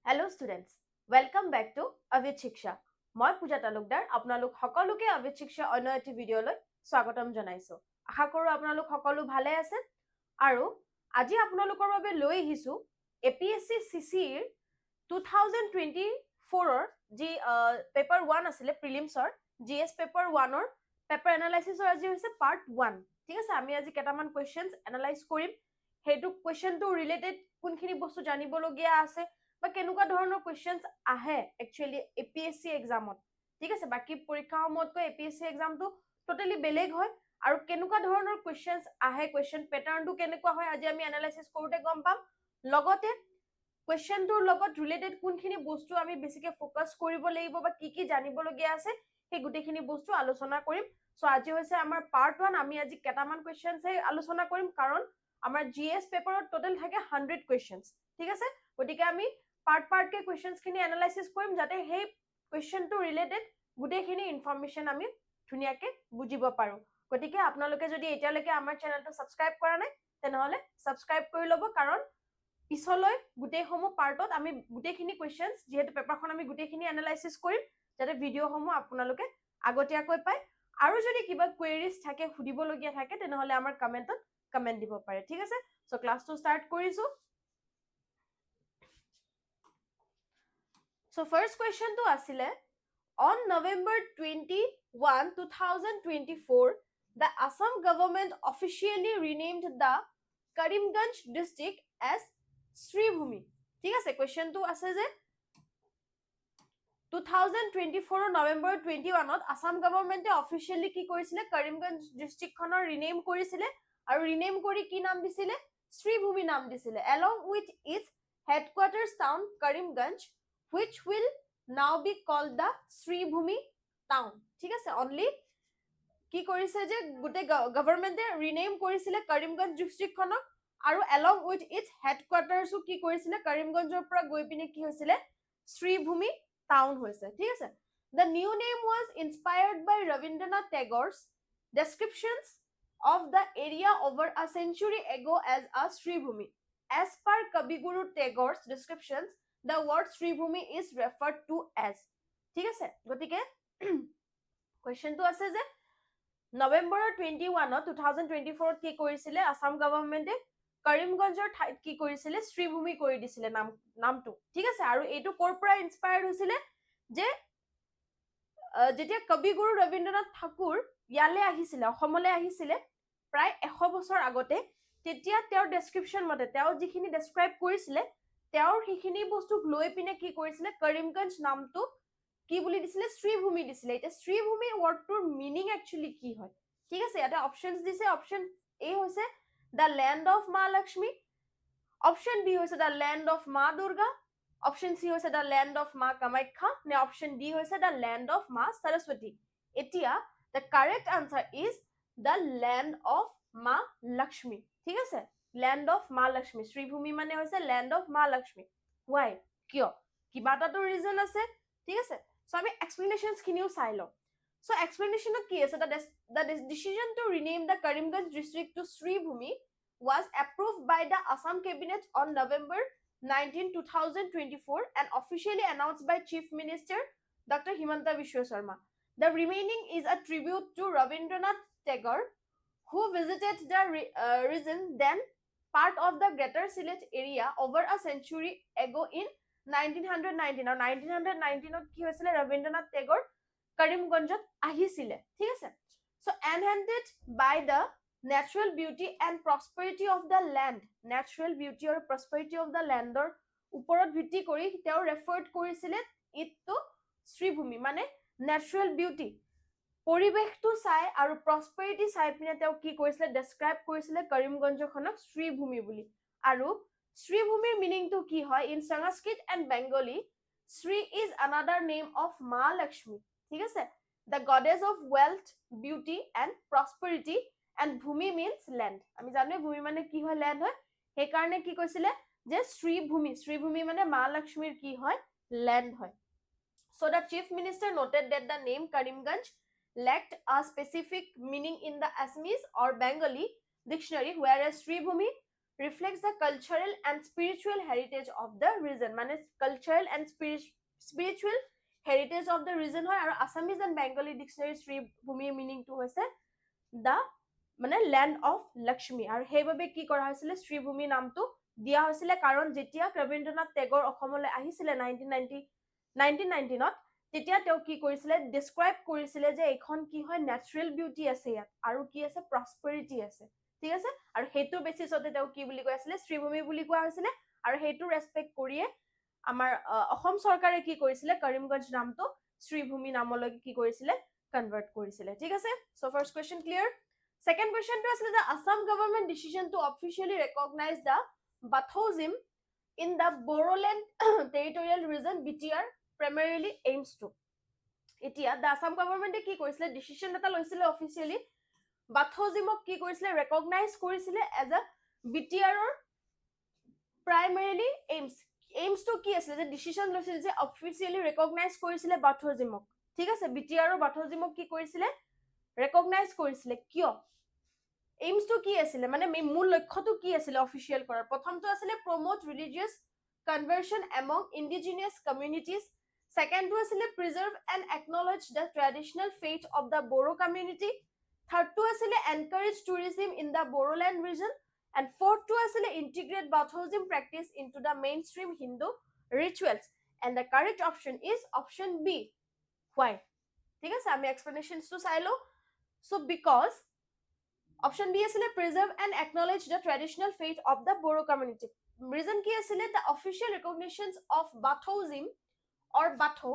Hello students, welcome back to Avid Shiksha. মই পূজা তালুকদাৰ আপোনালোক সকলোকে Avid Shiksha অন্য এটি ভিডিঅ'লৈ স্বাগতম জনাইছো। আশা কৰো আপোনালোক সকলো ভালে আছে আৰু আজি আপোনালোকৰ বাবে লৈ আহিছো APSC CCৰ 2024ৰ যি পেপাৰ 1 আছিলে প্ৰিলিমছৰ GS পেপাৰ 1ৰ পেপাৰ এনালাইচিছৰ আজি হৈছে পাৰ্ট 1। ঠিক আছে, আমি আজি কেইটামান কোৱেশ্চনছ এনালাইজ কৰিম। সেইটো কোৱেশ্চনটো ৰিলেটেড কোনখিনি বস্তু জানিবলগীয়া আছে বা কেনেকুৱা ধৰণৰ কুৱেশ্যনছ আহে একচুৱেলি APSC এক্সামত। ঠিক আছে, বাকী পৰীক্ষাসমূহতকৈ APSC এক্সামটো টোটেলি বেলেগ হয় আৰু কেনেকুৱা ধৰণৰ কুৱেশ্যনছ আহে, কুৱেশ্যন পেটাৰ্ণটো কেনেকুৱা হয় আজি আমি এনালাইচিছ কৰোঁতে গম পাম। লগতে কুৱেশ্যনটোৰ লগত ৰিলেটেড কোনখিনি বস্তু আমি বেছিকৈ ফ'কাছ কৰিব লাগিব বা কি কি জানিবলগীয়া আছে সেই গোটেইখিনি বস্তু আলোচনা কৰিম। চ' আজি হৈছে আমাৰ পাৰ্ট 1। আমি আজি কেইটামান কুৱেশ্যনছহে আলোচনা কৰিম কাৰণ আমাৰ GS পেপাৰত টোটেল থাকে 100 কুৱেশ্যনছ। ঠিক আছে, গতিকে আমি পাৰ্টকে কুৱেশ্যনছখিনি এনালাইচিছ কৰিম যাতে সেই কুৱেশ্যনটো ৰিলেটেড গোটেইখিনি ইনফৰমেশ্যন আমি ধুনীয়াকৈ বুজিব পাৰোঁ। গতিকে আপোনালোকে যদি এতিয়ালৈকে আমাৰ চেনেলটো ছাবস্ক্ৰাইব কৰা নাই তেনেহ'লে ছাবস্ক্ৰাইব কৰি ল'ব, কাৰণ পিছলৈ গোটেইসমূহ পাৰ্টত আমি গোটেইখিনি কুৱেশ্যনছ যিহেতু পেপাৰখন আমি গোটেইখিনি এনালাইচিছ কৰিম যাতে ভিডিঅ'সমূহ আপোনালোকে আগতীয়াকৈ পায়। আৰু যদি কিবা কুৱেৰিজ থাকে, সুধিবলগীয়া থাকে, তেনেহ'লে আমাৰ কমেণ্টত কমেণ্ট দিব পাৰে। ঠিক আছে, চ' ক্লাছটো ষ্টাৰ্ট কৰিছোঁ। So first question to asile, on November 21, 2024, the Assam government officially renamed the Karimganj district as Sribhumi. ঠিক আছে, question to আছে যে 2024 November 21ত Assam government officially কি কৰিছিলে, Karimganj district খনৰ ৰিনেম কৰিছিলে আৰু ৰিনেম কৰি কি নাম দিছিলে, Sribhumi নাম দিছিলে, along with its headquarters town Karimganj, which will now be called the Sribhumi town. ঠিক আছে, only কি কৰিছে যে গোটেই গভৰ্ণমেণ্টে ৰিনেম কৰিছিলে কৰিমগঞ্জ ডিষ্ট্ৰিক্টখনক আৰু along with its headquarters কি কৰিছিলে, কৰিমগঞ্জৰ পৰা গৈ পিনে কি হৈছিলে, শ্ৰীভূমি টাউন হৈছে। ঠিক আছে, the new name was inspired by Rabindranath Tagore's descriptions of the area over a century ago as a Sribhumi. As per Kavi Guru Tagore's descriptions, the word Sribhumi is referred to as. ঠিক আছে, গতিকে কুৱেশ্যনটো আছে যে নৱেম্বৰ 21 2024 কি কৰিছিলে আসাম গভৰ্ণমেণ্টে, কৰিমগঞ্জৰ ঠাইত কি কৰিছিলে, শ্ৰীভূমি কৰি দিছিলে নামটো। ঠিক আছে, আৰু এইটো ক'ৰ পৰা ইনস্পায়াৰ্ড হৈছিলে যে যেতিয়া কবি গুৰু ৰবীন্দ্ৰনাথ ঠাকুৰ ইয়ালৈ আহিছিলে, অসমলৈ আহিছিলে প্ৰায় 100 বছৰ আগতে, তেতিয়া তেওঁৰ ডেছক্ৰিপশ্যন মতে তেওঁ যিখিনি ডেছক্ৰাইব কৰিছিলে তেওঁৰ সেইখিনি বস্তুক লৈ পিনে কি কৰিছিলে, কৰিমগঞ্জ নামটো কি বুলি দিছিলে, শ্ৰীভূমি দিছিলে। এতিয়া শ্ৰীভূমি ৱৰ্ডটোৰ মিনিং একচুৱেলি কি হয়, ঠিক আছে, ইয়াতে অপশ্যনছ দিছে। অপশ্যন এ হৈছে দ্য লেণ্ড অফ মা লক্ষ্মী, অপশ্যন বি হৈছে দ্য লেণ্ড অফ মা দুৰ্গা, অপশ্যন চি হৈছে দ্য লেণ্ড অফ মা কামাখ্যা, নে অপশ্যন ডি হৈছে দ্য লেণ্ড অফ মা সৰস্বতী। এতিয়া the correct answer is the land of মা লক্ষ্মী। ঠিক আছে, লেণ্ড অফ মা লক্ষ্মী, শ্ৰীভূমি মানে হৈছে লেণ্ড অফ মা লক্ষ্মী। ৱাই, কিয়, কিবা এটাতো ৰিজন আছে। ঠিক আছে, চ' আমি এক্সপ্লেনেশ্যনছ খিনিও চাই লওঁ। চ' এক্সপ্লেনেশ্যনত কি আছে, the decision to rename the Karimganj district to Sribhumi was approved by the Assam cabinet on November 19, 2024 and officially announced by Chief Minister Dr. Himanta Biswa Sharma. The remaining is a tribute to Rabindranath Tagore, who visited the region then part of the Greater Sylhet area over a century ago in 1919. আৰু 1919 কি হৈছিলে, ৰবীন্দ্ৰনাথ টেগৰ কৰিমগঞ্জত আহিছিলে। ঠিক আছে, চ' এনহেণ্ডেড বাই the natural beauty and prosperity of the land, natural beauty or prosperity of the landৰ ওপৰত ভিত্তি কৰি তেওঁ ৰেফাৰ্ড কৰিছিলে ইট টু শ্ৰীভূমি, মানে নেচাৰেল বিউটি, পৰিৱেশটো চাই আৰু প্ৰস্পেৰিটি চাই পিনে তেওঁ কি কৰিছিলে, ডেছক্ৰাইব কৰিছিলে কৰিমগঞ্জখনক শ্ৰীভূমি বুলি। আৰু শ্ৰীভূমিৰ মিনিংটো কি হয়, in Sanskrit and Bengali, Shri is another name of মা লক্ষ্মী। ঠিক আছে, the goddess of wealth, beauty and prosperity, and ভূমি মিনছ লেণ্ড। আমি জানো ভূমি মানে কি হয়, লেণ্ড হয়, সেইকাৰণে কি কৈছিলে যে শ্ৰীভূমি, শ্ৰীভূমি মানে মা লক্ষ্মীৰ কি হয়, লেণ্ড হয়। So the chief minister noted that the name Karimganj lacked a specific meaning in the Assamese or Bengali dictionary, whereas Sribhumi reflects the cultural and spiritual heritage of the region. মানে cultural and spiritual heritage of the region হয় আৰু Assamese and Bengali dictionary Shri ভূমিৰ meaning টো হৈছে the মানে land of Lakshmi আৰু সেইভাবে কি কৰা হৈছিলে শ্ৰীভূমি নামটো দিয়া হৈছিলে কাৰণ যেতিয়া ৰবীন্দ্ৰনাথ টেগৰ অসমলৈ আহিছিলে 1919ত তেতিয়া তেওঁ কি কৰিছিলে ডেসক্ৰাইব কৰিছিলে যে এখন কি হয় নেচাৰেল বিউটি আছে ইয়াত আৰু কি আছে প্ৰসপেৰিটি আছে ঠিক আছে আৰু হেতু বেসিসতে তেওঁ কি বুলি কৈ আছিলে শ্ৰীভূমি বুলি কোৱা হৈছিলে আৰু হেতু ৰেসপেক্ট কৰিয়ে আমাৰ অসম চৰকাৰে কি কৰিছিলে কৰিমগঞ্জ নামটো শ্ৰীভূমি নামলৈ কি কৰিছিলে কনভাৰ্ট কৰিছিলে ঠিক আছে so first question clear Second question to asile the Assam government decision to officially recognize the Bathosm in the Bodoland territorial region BTR primarily aims to. Etia the Assam government ki koisile decision eta loisile officially Bathosm ki koisile recognize korisile as a BTR or primarily aims to ki asile je decision loisile je officially recognize korisile Bathosm ঠিক আছে BTR or Bathosm ki korisile recognize korisile kyo aims to ki asile mane mool lokkho to ki asile official korar prothom to asile promote religious conversion among indigenous communities second to asile preserve and acknowledge the traditional faith of the Bodo community third to asile encourage tourism in the Bodoland region and fourth to asile integrate Bathosm practice into the mainstream Hindu rituals and the correct option is option B why ঠিক আছে আমি explanations to চাই লও so because option B asile preserve and acknowledge the traditional faith of the Bodo community reason ki asile the official recognitions of Bathosm or Batho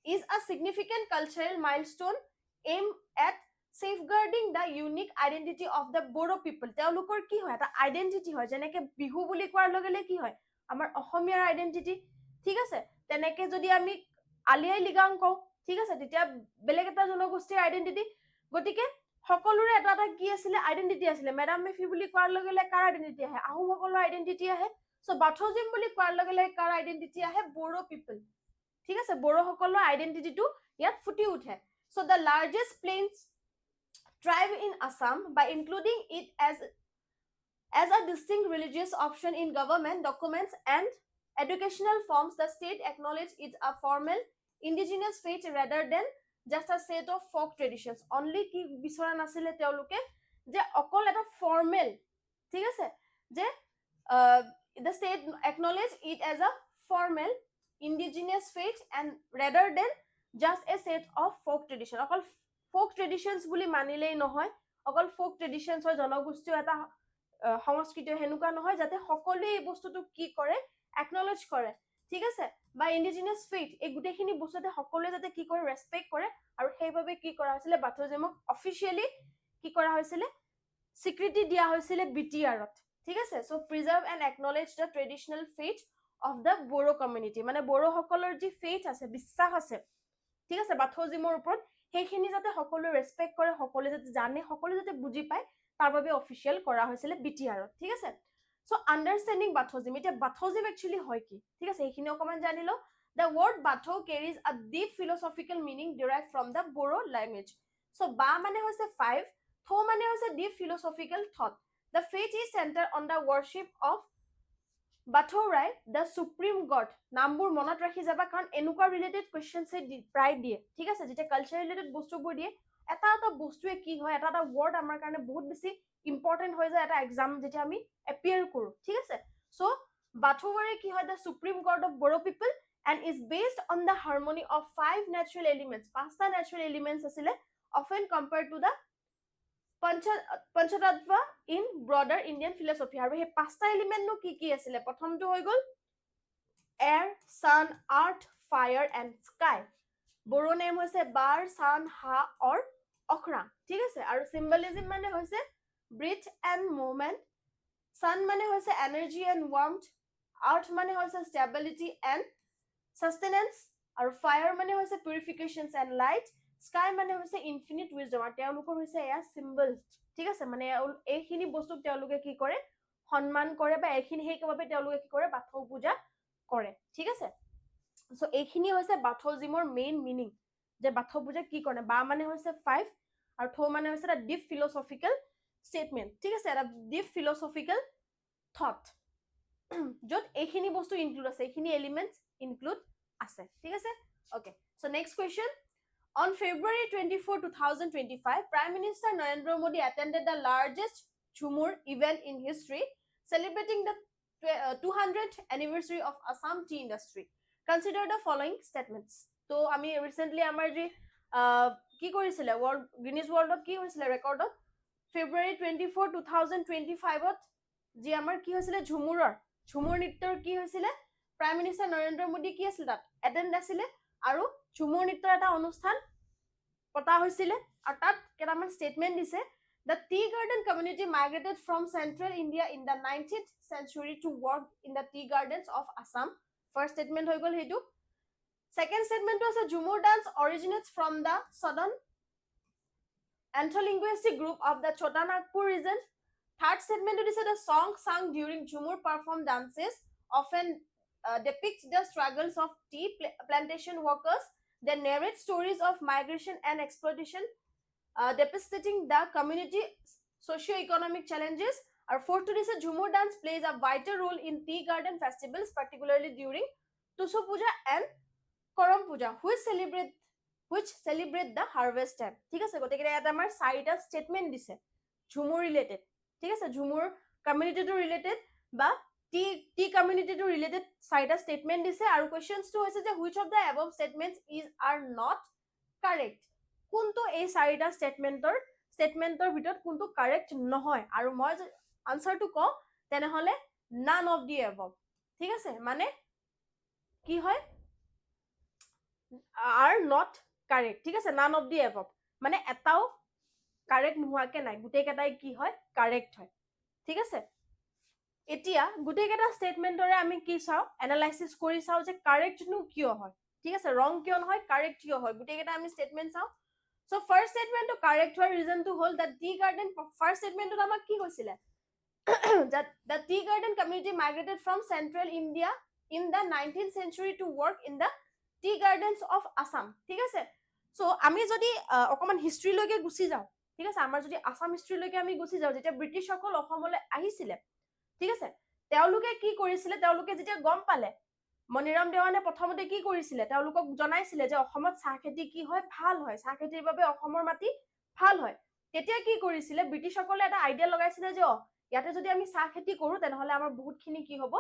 is a significant cultural milestone aimed at safeguarding the unique identity of the Bodo people তেওঁলোকৰ কি হয় এটা identity হয় যেনেকে বিহু বুলি কোৱাৰ লগে লগে কি হয় আমাৰ অসমীয়াৰ আইডেন্টিটি ঠিক আছে তেনেকে যদি আমি আলিয়াই লিগাং কও ঠিক আছে তেতিয়া বেলেগ এটা জনগোষ্ঠীৰ আইডেন্টিটি গতিকে সকলোৰে এটা এটা কি আছিল আইডেন্টিটি আছিল মেডাম মেফি বুলি কোৱাৰ লগে লগে কাৰ আইডেন্টিটি আহে আহোম সকলৰ আইডেন্টিটি আহে সো বাথোজিম বুলি কোৱাৰ লগে লগে কাৰ আইডেন্টিটি আহে বড়ো পিপল ঠিক আছে বড়ো সকলৰ আইডেন্টিটিটো ইয়াত ফুটি উঠে so the largest plains tribe in Assam by including it as a distinct religious option in government documents and educational forms the state acknowledge it a formal indigenous faith rather than just a set of folk traditions only ki bisora nasile teoluke je okol eta formal ঠিক আছে যে the state acknowledge it as a formal indigenous faith and rather than just a set of folk tradition okol folk traditions বুলি মানিলেই নহয় অকল folk traditions হয় জনগোষ্ঠী এটা সংস্কৃতি হেনুকা নহয় যাতে সকলোৱে এই বস্তুটো কি কৰে acknowledge কৰে ঠিক আছে বা indigenous faith এই গুটেখিনি বস্তুতে সকলোৱে যাতে কি কৰে ৰেসপেক্ট কৰে আৰু সেইভাবে কি কৰা হৈছিল বাথোজমক অফিশিয়ালি কি কৰা হৈছিল স্বীকৃতি দিয়া হৈছিল বিটিআৰত ঠিক আছে so preserve and acknowledge the traditional faith of the Bodo community মানে বড়ো সকলৰ যি ফেথ আছে বিশ্বাস আছে ঠিক আছে বাথোজমৰ ওপৰত সেইখিনি যাতে সকলোৱে ৰেসপেক্ট কৰে সকলোৱে যাতে জানে সকলোৱে যাতে বুজি পায় তাৰ বাবে অফিশিয়াল কৰা হৈছিল বিটিআৰত ঠিক আছে So understanding Bathosm, এটা Bathosm actually হয় কি ঠিক আছে এইখিনি অকমান জানিলো the word Batho carries a deep philosophical meaning derived from the Bodo language so ba মানে হৈছে 5 tho মানে হৈছে deep philosophical thought the faith is centered on the worship of Bathorai the supreme god নামবোৰ মনত ৰাখি যাবা কাৰণ এনুকা related কোৱেশ্চনছ প্ৰায় দিয়ে ঠিক আছে যেটা কালচাৰ ৰিলেটেড বস্তুবোৰ দিয়ে এটা এটা বস্তুৱে কি হয় এটা এটা ওয়াৰ্ড আমাৰ কাৰণে বহুত বেছি ইম্পৰ্টেন্ট হৈ যায় এটা এক্সাম যেটা আমি appear কৰো ঠিক আছে সো Bathowari কি হয় the supreme god of Bodo people and is based on the harmony of 5 natural elements পাঁচটা natural elements asile often compared to the Panchatattva in broader Indian philosophy আৰু হে পাঁচটা এলিমেন্ট নো কি কি asile প্ৰথমটো হৈ গল air sun earth fire and sky Bodo name হৈছে bar sun ha or okra ঠিক আছে আৰু symbolism মানে হৈছে breath and movement sun মানে হৈছে energy and warmth earth মানে হৈছে stability and sustenance আৰু fire মানে হৈছে purifications and light sky মানে হৈছে infinite wisdom আৰু তেওঁলোকৰ হৈছে এয়া symbol ঠিক আছে মানে এইখিনি বস্তু তেওঁলোকে কি কৰে সন্মান কৰে বা এইখিনি হেইকভাবে তেওঁলোকে কি কৰে বাথৌ পূজা কৰে ঠিক আছে সো এইখিনি হৈছে বাথৌজিমৰ মেইন মিনিং যে বাথৌ পূজা কি কৰে বা মানে হৈছে 5 আৰু থৌ মানে হৈছে এটা ডিপ ফিলসফিক্যাল statement ঠিক আছে এটা ডিপ ফিলসফিক্যাল thought য'ত এইখিনি বস্তু ইনক্লুড আছে, এইখিনি এলিমেণ্টছ ইনক্লুড আছে, ঠিক আছে? Okay, so next question. On February 24, 2025, Prime Minister Narendra Modi attended the largest Jhumur event in history, celebrating the 200th anniversary of Assam tea industry. Consider the following statements. So, আমি recently আমাৰ যি কি কৰিছিলে Guinness ৱৰ্ল্ডত কি হৈছিলে ৰেকৰ্ডত February 24, 2025ত যি আমাৰ কি হৈছিলে ঝুমুৰ নৃত্যৰ কি হৈছিলে প্ৰাইম মিনিষ্টাৰ নৰেন্দ্ৰ মোদী কি আছিল তাত এটেণ্ড আছিলে আৰু ঝুমুৰ নৃত্যৰ এটা অনুষ্ঠান পতা হৈছিলে আৰু তাত কেইটামান ষ্টেটমেণ্ট দিছে The tea garden community migrated from central India in the 19th century to work in the tea gardens of Assam. First statement হৈ গ'ল সেইটো. Second statement was Jhumur dance originates from the southern ethno-linguistic group of the Chota Nagpur region. Third statement is the song sung during Jhumur performed dances often depicts the struggles of tea plantation workers. They narrate stories of migration and exploitation, depicting the community socio-economic challenges. Our fourth is Jhumur dance plays a vital role in tea garden festivals, particularly during Tusu Puja and Korom Puja, which celebrate the harvest time. ঠিক আছে গতিকে এটা আমাৰ চাৰিটা statement দিছে Jhumur related ঠিক আছে Jhumur কমিউনিটিটো related বা টি কমিউনিটিটো ৰিলেটেড চাৰিটা ষ্টেটমেণ্ট দিছে আৰু কোৱেশ্চনটো হৈছে যে which of the above statements are not correct কোনটো এই চাৰিটা ষ্টেটমেণ্টৰ ভিতৰত কোনটো কাৰেক্ট নহয় আৰু মই আনসাৰটো কওঁ তেনেহলে none of the above ঠিক আছে মানে কি হয় are not correct ঠিক আছে none of the above মানে এটাও কারেক্ট নোহোৱাকে নাই গুটেই কেইটাই কি হয় কাৰেক্ট হয় ঠিক আছে এতিয়া গুটেই কেইটা ষ্টেটমেন্টৰে আমি কি চাও এনালাইসিস কৰি চাও যে কাৰেক্ট নো কিয় হয় ঠিক আছে ৰং কিয় নহয় কাৰেক্ট কিয় হয় গুটেই কেইটা আমি ষ্টেটমেন্ট চাও সো ফাৰ্স্ট ষ্টেটমেন্টটো কাৰেক্ট হোৱাৰ ৰিজনটো হ'ল that tea garden ফাৰ্স্ট ষ্টেটমেন্টত আমাক কি কৈছিলে that the tea garden community migrated from central India in the 19th century to work in the tea gardens of Assam ঠিক আছে সো আমি যদি অকমান হিষ্ট্ৰী লৈকে গুছি যাও ঠিক আছে আমাৰ যদি আসাম হিষ্ট্ৰী লৈকে আমি গুছি যাও যেতিয়া ব্ৰিটিছ সকল অসমলৈ আহিছিলে ঠিক আছে তেওঁলোকে কি কৰিছিলে তেওঁলোকে যেতিয়া গম পালে মনিৰাম দেৱানে প্ৰথমতে কি কৰিছিলে তেওঁলোকক জনাইছিলে যে অসমত চাহ খেতি কি হয় ভাল হয় চাহ খেতিৰ বাবে অসমৰ মাটি ভাল হয় তেতিয়া কি কৰিছিলে ব্ৰিটিছ সকলে এটা আইডিয়া লগাইছিলে যে ইয়াতে যদি আমি চাহ খেতি কৰো তেনেহলে আমাৰ বহুতখিনি কি হ'ব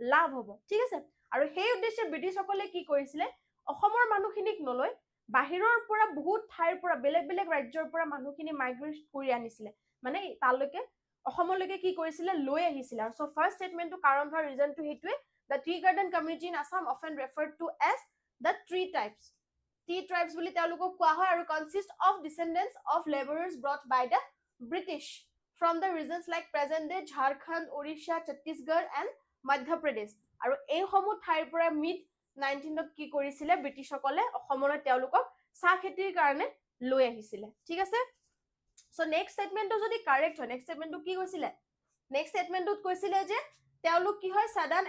লাভ হ'ব ঠিক আছে আৰু সেই উদ্দেশ্যে ব্ৰিটিছ সকলে কি কৰিছিলে অসমৰ মানুহখিনিক নলৈ বাহিৰৰ পৰা বহুত ঠাইৰ পৰা বেলেগ বেলেগ ৰাজ্যৰ পৰা মানুহখিনি মাইগ্ৰেট কৰি আনিছিলে মানে তালৈকে অসমলৈকে কি কৰিছিলে লৈ আহিছিলে আৰু সো ফাৰ্স্ট ষ্টেটমেন্টটো কাৰণ হোৱাৰ ৰিজনটো হেতুৱে the tea garden community in Assam often referred to as the tea tribes বুলি তেওঁলোকক কোৱা হয় আৰু consist of descendants of laborers brought by the British from the regions like present day Jharkhand, Odisha, Chhattisgarh and Madhya Pradesh আৰু এই সমূহ ঠাইৰ পৰা মিড 19ত কি কৰিছিলে ব্ৰিটিছ সকলে অসমলৈ তেওঁলোকক চাহ খেতিৰ কাৰণে লৈ আহিছিলে ঠিক আছে সো নেক্সট ষ্টেটমেন্টটো যদি কারেক্ট হয় নেক্সট ষ্টেটমেন্টটো কি কৈছিলে নেক্সট ষ্টেটমেন্টটোত কৈছিলে যে তেওঁলোক কি হয় সাধাৰণ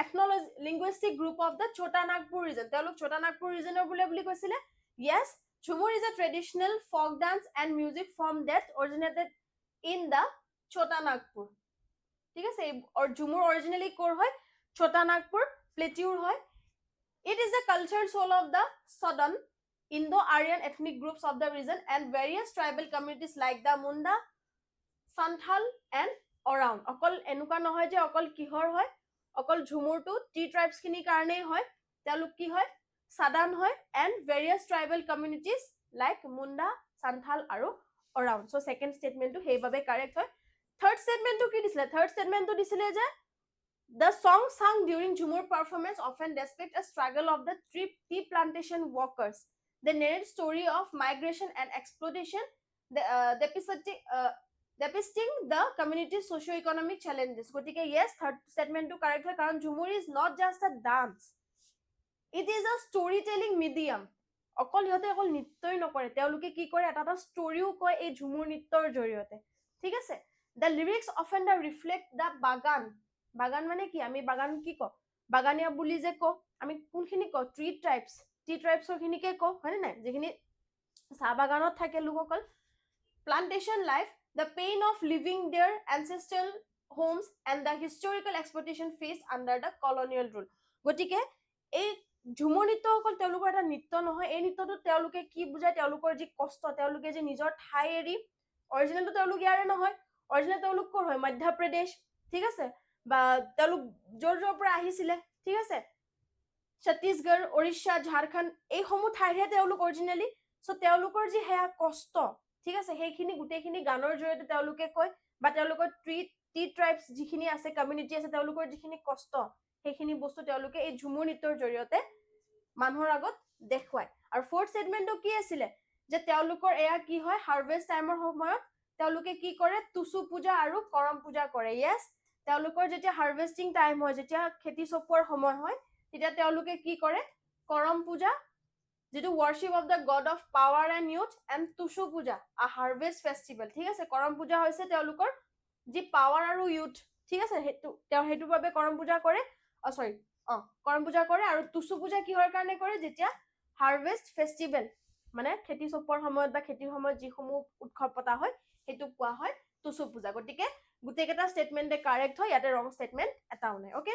ethno-linguistic group of the Chota Nagpur region তেওঁলোক Chota Nagpur regionৰ বুলি কৈছিলে yes Jhumur is a traditional folk dance and music form that originated in the Chota Nagpur ঠিক আছে और Jhumur originally কৰ হয় Chota Nagpur Plateau হয় it is the cultural soul of the southern Indo-Aryan ethnic groups of the region and various tribal communities like the Munda, Santhal and Oraon. অকল এনেকুৱা নহয় যে অকল কিহৰ হয় অকল ঝুমুৰটো টি ট্ৰাইবছ খিনি কাৰণেই হয় তেওঁলোক কি হয় সাধাৰণ হয় and various tribal communities like Munda, Santhal আৰু Oraon. So second statementটো সেইভাবে কারেক্ট হয় third statementটো কি দিছিলে third statementটো দিছিলে যে the song sung during Jhumur performance often depict a struggle of the tea plantation workers. They narrate story of migration and exploitation, depicting the community's socio-economic challenges. Gotike yes, third statement to correct hoy karon Jhumur is not just a dance. It is a storytelling medium. অকল ইহতে অকল নৃত্যই নকৰে তেওঁলোকে কি কৰে এটা ষ্টৰিও কয় এই ঝুমুৰ নৃত্যৰ জৰিয়তে ঠিক আছে the lyrics often reflect the বাগান মানে কি আমি বাগান কি ক বাগানিয়া বুলি যে ক আমি কোনখিনি ক টি ট্ৰাইবছৰ খিনিকে ক হয়নে নাই যেখিনি চাহ বাগানত থাকে লোকসকল plantation life the pain of living their ancestral homes and the historical exploitation faced under the colonial rule. গতিকে এই ঝুমুৰ নৃত্য অকল তেওঁলোকৰ এটা নৃত্য নহয়, এই নৃত্যটো তেওঁলোকে কি বুজায়, তেওঁলোকৰ যি কষ্ট, তেওঁলোকে যে নিজৰ ঠাই এৰি, অৰিজিনেলটো তেওঁলোক ইয়াৰে নহয়, অৰিজিনেল তেওঁলোক ক'ৰ হয়, মধ্যপ্ৰদেশ, ঠিক আছে, বা তেওঁলোক য'ৰ পৰা আহিছিলে, ঠিক আছে, ছত্তীশগড়, উৰিষ্যা, ঝাৰখণ্ড, এইসমূহ ঠাইৰহে তেওঁলোক অৰিজিনেলি। চ' তেওঁলোকৰ যি সেয়া কষ্ট, ঠিক আছে, সেইখিনি গোটেইখিনি গানৰ জৰিয়তে তেওঁলোকে কয়, বা তেওঁলোকৰ টি ট্ৰাইবছ যিখিনি আছে, কমিউনিটি আছে, তেওঁলোকৰ যিখিনি কষ্ট, সেইখিনি বস্তু তেওঁলোকে এই ঝুমুৰ নৃত্যৰ জৰিয়তে মানুহৰ আগত দেখুৱায়। আৰু ফৰ্থ ষ্টেটমেণ্টটো কি আছিলে, যে তেওঁলোকৰ এয়া কি হয়, হাৰ্ভেষ্ট টাইমৰ সময়ত তেওঁলোকে কি কৰে, টুচু পূজা আৰু কৰম পূজা কৰে। য়েছ, তেওঁলোকৰ যেতিয়া হাৰ্ভেষ্টিং টাইম হয়, যেতিয়া খেতি চপোৱাৰ সময় হয়, তেতিয়া তেওঁলোকে কি কৰে, কৰম পূজা, যিটো worship of the god of power and youth, and Tusu পূজা, আ হাৰ্ভেষ্ট ফেষ্টিভেল, ঠিক আছে। কৰম পূজা হৈছে তেওঁলোকৰ যি পাৱাৰ আৰু ইউথ, ঠিক আছে, সেইটোৰ বাবে কৰম পূজা কৰে, কৰম পূজা কৰে। আৰু টুচু পূজা কিহৰ কাৰণে কৰে, যেতিয়া হাৰ্ভেষ্ট ফেষ্টিভেল, মানে খেতি চপোৱাৰ সময়ত বা খেতিৰ সময়ত যিসমূহ উৎসৱ পতা হয়, সেইটোক কোৱা হয় টুচু পূজা। গতিকে গোটেইকেইটা ষ্টেটমেণ্টে কাৰেক্ট হয়, ইয়াতে ৰং ষ্টেটমেণ্ট এটাও নাই। Okay,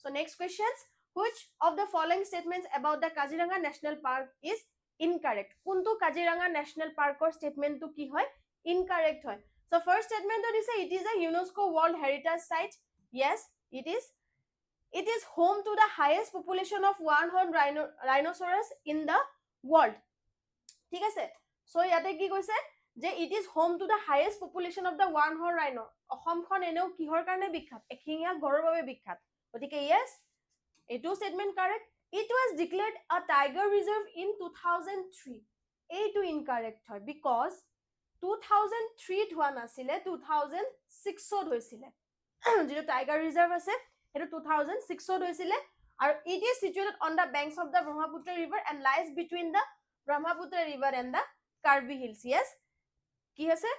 so' next question, which of the following statements about the Kaziranga National Park is incorrect? কোনটো কাজিৰঙা নেশ্যনেল পাৰ্কৰ ষ্টেটমেণ্টটো কি হয়, ইনকাৰেক্ট হয়। So first statement is it is a UNESCO World Heritage Site. Yes, it is. It is home to the highest population of one-horned rhinoceros in the world. ঠিক আছে, so ইয়াতে কি কৈছে, যে it is home to the highest population of the one-horned rhino. অসমখন এনেও কিহৰ কাৰণে বিখ্যাত, এশিঙীয়া গড়ৰ বাবে বিখ্যাত। গতিকে yes, এইটো statement correct. It was declared a tiger reserve in 2003. এইটো incorrect হয়, because 2003 হোৱা নাছিলে, 2006 হৈছিলে। যিটো টাইগাৰ ৰিজাৰ্ভ আছে, সেইটো 2006 হৈছিলে। আৰু it is situated on the banks of the Brahmaputra river and lies between the Brahmaputra river and the Karbi Hills. Yes, কি আছে,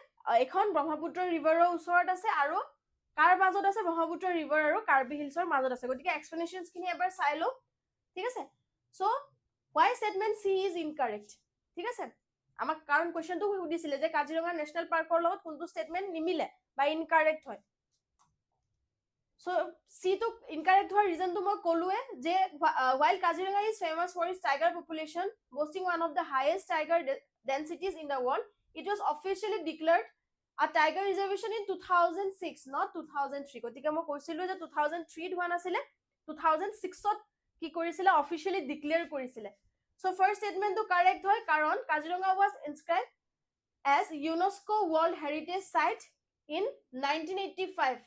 এখন ব্ৰহ্মপুত্ৰ ৰিভাৰৰ ওচৰত আছে, আৰু কাৰ মাজত আছে, ব্ৰহ্মপুত্ৰ ৰিভাৰ আৰু কাৰ্বি হিলছৰ মাজত আছে। গতিকে এক্সপ্লেনেশ্যনছ খিনি এবাৰ চাই লওঁ, ঠিক আছে। চ' why statement C is incorrect, ঠিক আছে। আমাক কাৰণ কুৱেশ্যনটো সুধিছিলে যে কাজিৰঙা নেশ্যনেল পাৰ্কৰ লগত কোনটো ষ্টেটমেণ্ট নিমিলে বা ইনকাৰেক্ট হয়। চ' চিটো ইনকাৰেক্ট হোৱাৰ ৰিজনটো মই ক'লোৱে, যে while Kaziranga is famous for its tiger population, boasting one of the highest tiger densities in the world, it was officially declared a tiger reservation in 2006, not 2003. গতিকে মই কৈছিলো যে 2003 হোৱা নাছিলে, 2006ত কি কৰিছিলে, অফিচিয়েলি ডিক্লেয়াৰ কৰিছিলে। So first statement to correct hoy, karon Kaziranga was inscribed as UNESCO World Heritage Site in 1985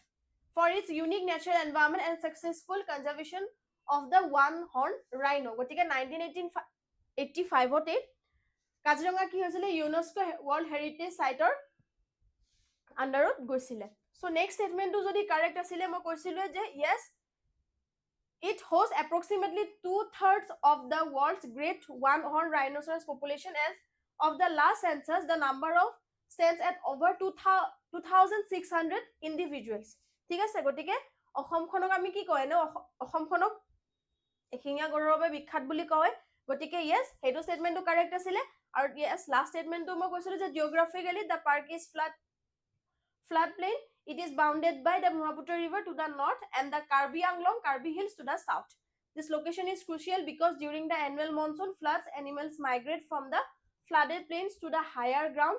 for its unique natural environment and successful conservation of the one-horned rhino. গতিকে 1985 কাজিৰঙা কি হৈছিলে, ইউনেস্কো ৱৰ্ল্ড হেৰিটেজ সাইটৰ আন্ডাৰত গৈছিলে। So next ষ্টেটমেন্টটো যদি correct আছিলে, মই কৈছিলো যে yes, it hosts approximately 2/3 of the world's great one-horned rhinoceros population. As of the last census, the number of stands at over 2,600 individuals. ঠিক আছে, গতিকে অসমখনক আমি কি কয় ন, অসমখনক এশিঙীয়া গড়ৰ বাবে বিখ্যাত বুলি কয়। গতিকে yes, সেইটো ষ্টেটমেন্টটো কাৰেক্ট আছিলে। আৰু yes, লাষ্ট ষ্টেটমেন্টটো মই কৈছিলো যে জিঅগ্ৰাফিকেলি the park is floodplain. It is bounded by the Brahmaputra river to the north and the Karbi Anglong Karbi Hills to the south. This location is crucial because during the annual monsoon floods, animals migrate from the flooded plains to the higher ground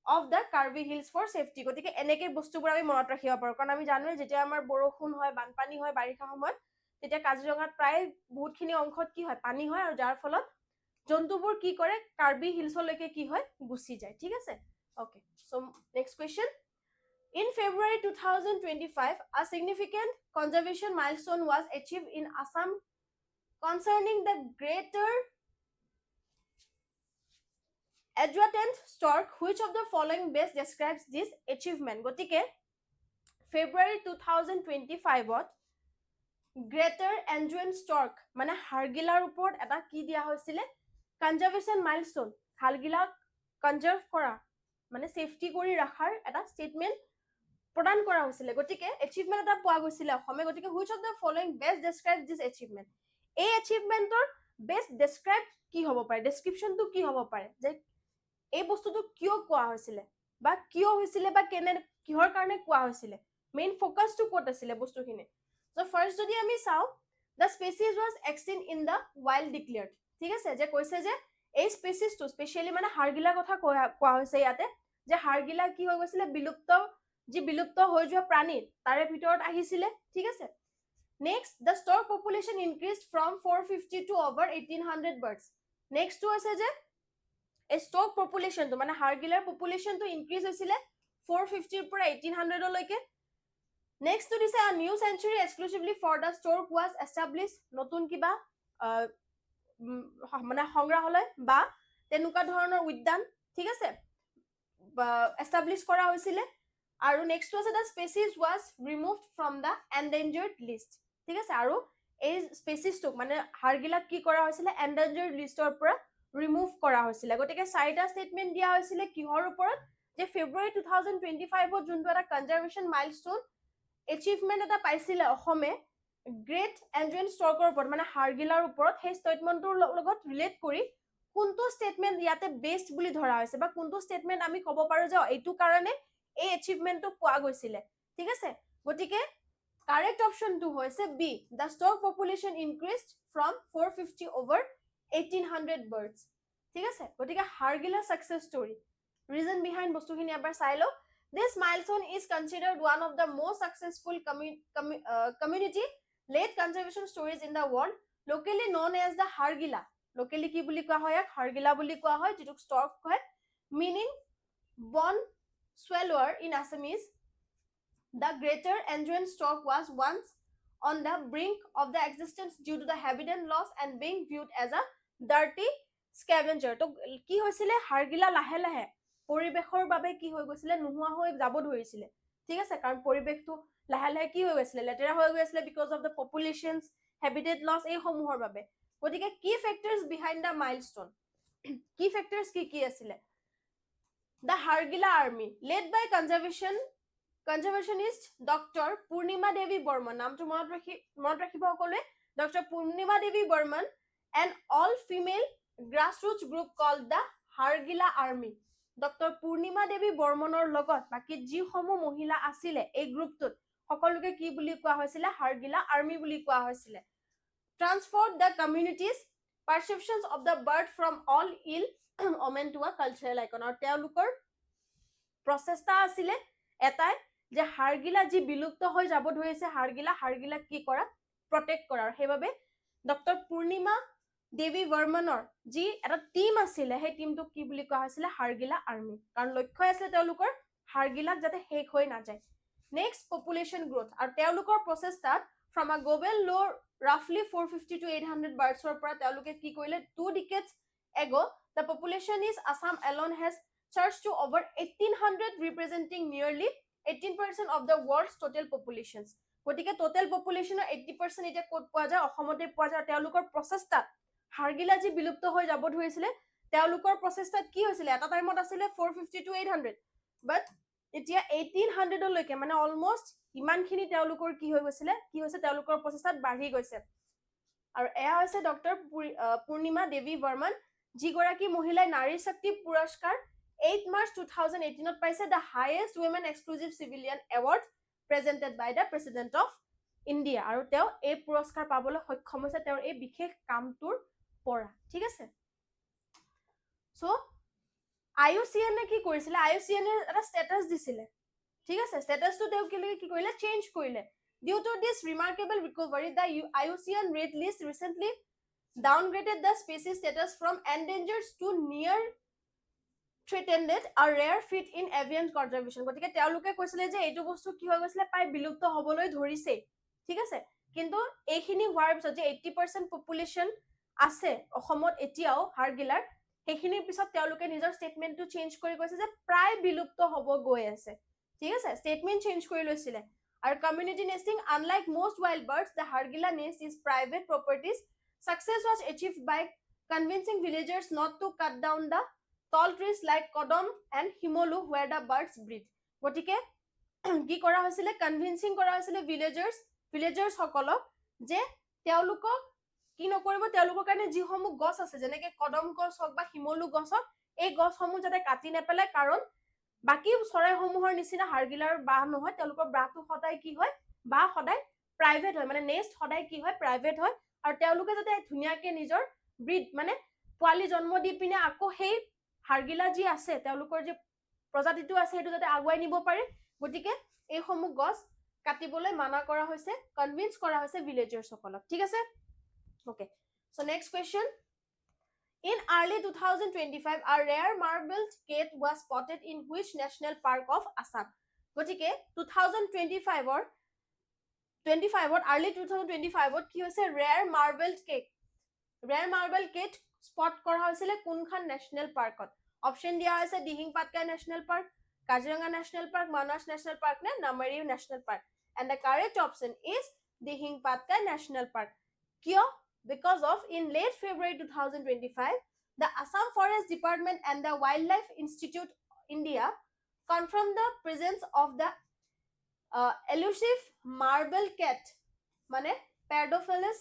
of the Karbi Hills for safety. গতিকে এনেকে বস্তুবোৰ আমি মনত ৰাখিব পাৰো, কাৰণ আমি জানো যেতিয়া আমাৰ বৰষুণ হয়, বানপানী হয় বাৰিষা সময়ত, তেতিয়া কাজিৰঙাত প্ৰায় বহুতখিনি অংশত কি হয়, পানী হয়, আৰু যাৰ ফলত জন্তুবোৰ কি কৰে, কাৰ্বি হিলছলৈকে কি হয়, গুচি যায়। ঠিক আছে, okay. So next question, in February 2025, a significant conservation milestone was achieved in Assam concerning the greater adjutant stork. Which of the following best describes this achievement? গতিকে February 2025 গ্ৰেটাৰ এনজুৱেন ষ্টৰ্ক মানে হাড়গিলাৰ ওপৰত এটা কি দিয়া হৈছিলে, কনজাৰ্ভেশ্যন মাইলষ্টন, হাড়গিলাক কনজাৰ্ভ কৰা মানে safety কৰি ৰাখাৰ এটা ষ্টেটমেন্ট প্ৰদান কৰা হৈছিলে। গতিকে এচিভমেন্ট এটা পোৱা গৈছিলে অসমে। গতিকে which of the following best describes this achievement? এই এচিভমেন্টৰ বেষ্ট ডেছক্ৰাইব কি হ'ব পাৰে, ডেছক্ৰিপশ্যনটো কি হ'ব পাৰে, যে এই বস্তুটো কিয় কোৱা হৈছিলে বা কিয় হৈছিলে বা কিহৰ কাৰণে কোৱা হৈছিলে। মেইন ফোকাসটো ক'ত আছিলে বস্তুখিনি সো ফাৰ্ষ্ট যদি আমি চাওঁ the species was extinct in the wild declared ঠিক আছে যে কৈছে যে এই স্পেচিছটো স্পেশালি মানে হাড়গিলাৰ কথা কোৱা হৈছে ইয়াতে যে হাড়গিলা কি হৈ গৈছিলে বিলুপ্ত হৈ যোৱা প্ৰাণী তাৰে ভিতৰত আহিছিলে ঠিক আছে next the stork population increased from 450 to over 1800 birds next টো আছে যে এই stork population টো মানে হাড়গিলাৰ population টো ইনক্ৰিজ হৈছিলে 450 ৰ পৰা 1800 লৈকে নেক্সট টো দিছে a new sanctuary exclusively for the stork was established নতুন কিবা মানে সংগ্ৰহালয় বা তেনেকুৱা ধৰণৰ উদ্যান ঠিক আছে এষ্টাব্লিছ কৰা হৈছিলে আৰু নেক্সট আছে the species was removed from the endangered list ঠিক আছে আৰু এই স্পেচিছটোক মানে হাড়গিলাক কি কৰা হৈছিলে endangered লিষ্টৰ পৰা ৰিমুভ কৰা হৈছিলে গতিকে চাৰিটা ষ্টেটমেন্ট দিয়া হৈছিলে কিহৰ ওপৰত যে ফেব্ৰুৱাৰী 2025 ত যোনটো এটা কনজাৰভেশ্যন মাইলষ্টोন এচিভমেন্ট এটা পাইছিলে অসমে গ্ৰেট এন্ড্ৰিয়ান ষ্টৰ্কৰ ওপৰত মানে হাড়গিলাৰ ওপৰত সেই ষ্টেটমেন্টৰ লগত ৰিলেট কৰি কোনটো ষ্টেটমেন্ট ইয়াতে বেস্ট বুলি ধৰা হৈছে বা কোনটো ষ্টেটমেন্ট আমি ক'ব পাৰো যে এইটো কাৰণে এই এচিভমেন্টটো পোৱা গৈছিলে ঠিক আছে গতিকে কাৰেক্ট অপশনটো হৈছে B the stork population increased from 450 over 1800 birds ঠিক আছে গতিকে হাড়গিলা সাকসেস ষ্টৰী ৰিজন বিহাইণ্ড বস্তুখিনি এবাৰ চাই লও this milestone is considered one of the most successful community led conservation stories in the world locally known as the hargila locally কি বুলি কোৱা হয় hargila বুলি কোৱা হয় যেটো stork হয় meaning bone swallower in Assamese the greater Andrian stork was once on the brink of the existence due to the habitat loss and being viewed as a dirty scavenger তো কি হৈছিলে হাড়গিলা লাহে লাহে পৰিবেশৰ বাবে কি হৈ গৈছিলে নোহোৱা হৈ যাব ধৰিছিলে ঠিক আছে কাৰণ পৰিবেশটো লাহে লাহে কি হৈ গৈছিলে লেটেৰা হৈ গৈছিলে because of the populations habitat loss এই সমূহৰ বাবে গতিকে কি ফেক্টৰস বিহাইণ্ড দ্য মাইলষ্টोন কি ফেক্টৰস কি আছিলে দ্য হাড়গিলা army led by conservationist Dr. Purnima Devi Burman নামটো মনত ৰাখিব সকলোৱে Dr. Purnima Devi Burman an all female grassroots group called the Hargila Army Dr. Purnima Devi Burmanor লগত বাকি যিসমূহ মহিলা আছিলে এই গ্ৰুপটোত সকলোকে কি বুলি কোৱা হৈছিলে Hargila Army বুলি কোৱা হৈছিলে transformed the communities perceptions of the bird from all ill omen to a cultural icon আৰু তেওঁলোকৰ প্ৰচেষ্টা আছিলে এটাই যে হাড়গিলা যি বিলুপ্ত হৈ যাব ধৰিছে হাড়গিলা কি কৰা প্ৰটেক্ট কৰা আৰু সেইবাবে ডক্টৰ পূৰ্ণিমা দেৱী বৰ্মনৰ যি এটা টিম আছিলে সেই টিমটো কি বুলি কোৱা হৈছিলে হাড়গিলা আৰ্মি কাৰণ লক্ষ্য আছিল তেওঁলোকৰ হাড়গিলাক যাতে শেষ হৈ নাযায় নেক্সট পপুলেশ্যন গ্ৰোথ আৰু তেওঁলোকৰ প্ৰচেষ্টাত from a global low roughly 450 to 800 birds or পৰা তেওঁলোকে কি কৰিলে 2 decades ago the population is Assam alone has surged to over 1800 representing nearly 18% of the world's total populations গতিকে total populationৰ 80% এটা কোট পোৱা যায় অসমতে পোৱা যায় তেওঁলোকৰ প্ৰচেষ্টা হাড়গিলা যি বিলুপ্ত হৈ যাব ধৰিছিলে তেওঁলোকৰ প্ৰচেষ্টাত কি হৈছিল এটা টাইমত আছিল 450 to 800 but এতিয়া 1800 লৈকে মানে অলমোস্ট ইমানখিনি তেওঁলোকৰ কি হৈ গৈছিল কি হৈছে তেওঁলোকৰ প্ৰচেষ্টাত বাঢ়ি গৈছে আৰু এয়া হৈছে ডক্টৰ পূৰ্ণিমা দেৱী বৰ্মন যিগৰাকী মহিলাই নাৰী শক্তি পুৰস্কাৰ 8 March 2018 ত পাইছে the highest women exclusive civilian award presented by the president of India আৰু তেওঁ এই পুৰস্কাৰ পাবলৈ সক্ষম হৈছে তেওঁৰ এই বিশেষ কামটোৰ পৰা ঠিক আছে সো IUCN কি কৰিছিল IUCN এটা স্ট্যাটাস দিছিল ঠিক আছে স্ট্যাটাসটো তেওঁ কি কৰিলে চেঞ্জ কৰিলে due to this remarkable recovery the IUCN red list recently downgraded the species status from endangered to near threatened a rare feat in avian conservation গতিকে তেওঁলোকে কৈছিল যে এইটো বস্তু কি হৈ গৈছিল পাই বিলুপ্ত হবলৈ ধৰিছে ঠিক আছে কিন্তু এইখিনি হোৱাৰ পিছত যে 80% পপুলেশন আছে অসমত এতিয়াও হাড়গিলাৰ সেইখিনিৰ পিছত তেওঁলোকে নিজৰ ষ্টেটমেন্টটো চেঞ্জ কৰি কৈছে যে প্ৰায় বিলুপ্ত হ'ব গৈ আছে ঠিক আছে ষ্টেটমেন্ট চেঞ্জ কৰি লৈছিল আৰু community nesting unlike most wild birds the hargila nest is private properties success was achieved by convincing villagers not to cut down the tall trees like kodam and himolu where the birds breed গটিকে কি কৰা হৈছিল convincing কৰা হৈছিল ভিলেজাৰ্স সকলক যে তেওঁলোকক কি নকৰিব তেওঁলোকৰ কাৰণে যিসমূহ গছ আছে যেনেকৈ কদম গছ হক বা হিমলু গছ হক এই গছসমূহ যাতে কাটি নেপেলাই কাৰণ বাকী চৰাইসমূহৰ নিচিনা হাড়গিলাৰ বাহ নহয়, তেওঁলোকৰ বাহটো সদায় কি হয়, বাহ সদায় প্ৰাইভেট হয়, মানে নেক্সট সদায় কি হয়, প্ৰাইভেট হয়। আৰু তেওঁলোকে যাতে ধুনীয়াকে নিজৰ ব্ৰিড মানে পোৱালি জন্ম দি পিনে আকৌ সেই হাড়গিলা যি আছে তেওঁলোকৰ যি প্ৰজাতিটো আছে সেইটো যাতে আগুৱাই নিব পাৰে, গতিকে এইসমূহ গছ কাটিবলৈ মানা কৰা হৈছে, কনভিন্স কৰা হৈছে ভিলেজাৰ্ছসকলক। ঠিক আছে, okay. So next question. In early 2025, a rare marbled cat was spotted in which national park of Assam? গতিকে 2025 early 2025 কি হৈছে rare marbled cat স্পট কৰা হৈছিলে কোনখন নেশ্যনেল পাৰ্কত? অপশ্যন দিয়া হৈছে Dihing Patkai national park, Kaziranga national park, Manas national park নে Nameri national park? And the correct option is Dihing Patkai national park. কিয়? Because of in late February 2025, the Assam Forest Department and the Wildlife Institute India confirmed the presence of the elusive marble cat, মানে Pardophilus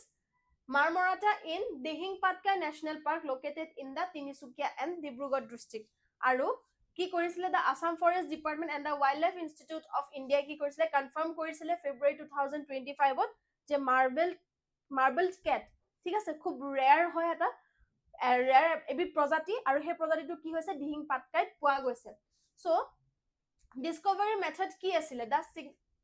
marmorata in Dihing Patka National Park located in the Tinisukia and Dibrugarh district. আৰু কি কৰিছিলে the Assam Forest Department and the Wildlife Institute of India কি কৰিছিলে confirm কৰিছিলে February 2025 যে marble cat, ঠিক আছে, খুব ৰেয়াৰ হয়, এটা ৰেয়াৰ এবিধ প্ৰজাতি, আৰু সেই প্ৰজাতিটো কি হৈছে দিহিং পাটকাইত পোৱা গৈছে। So discovery method কি আছিলে? The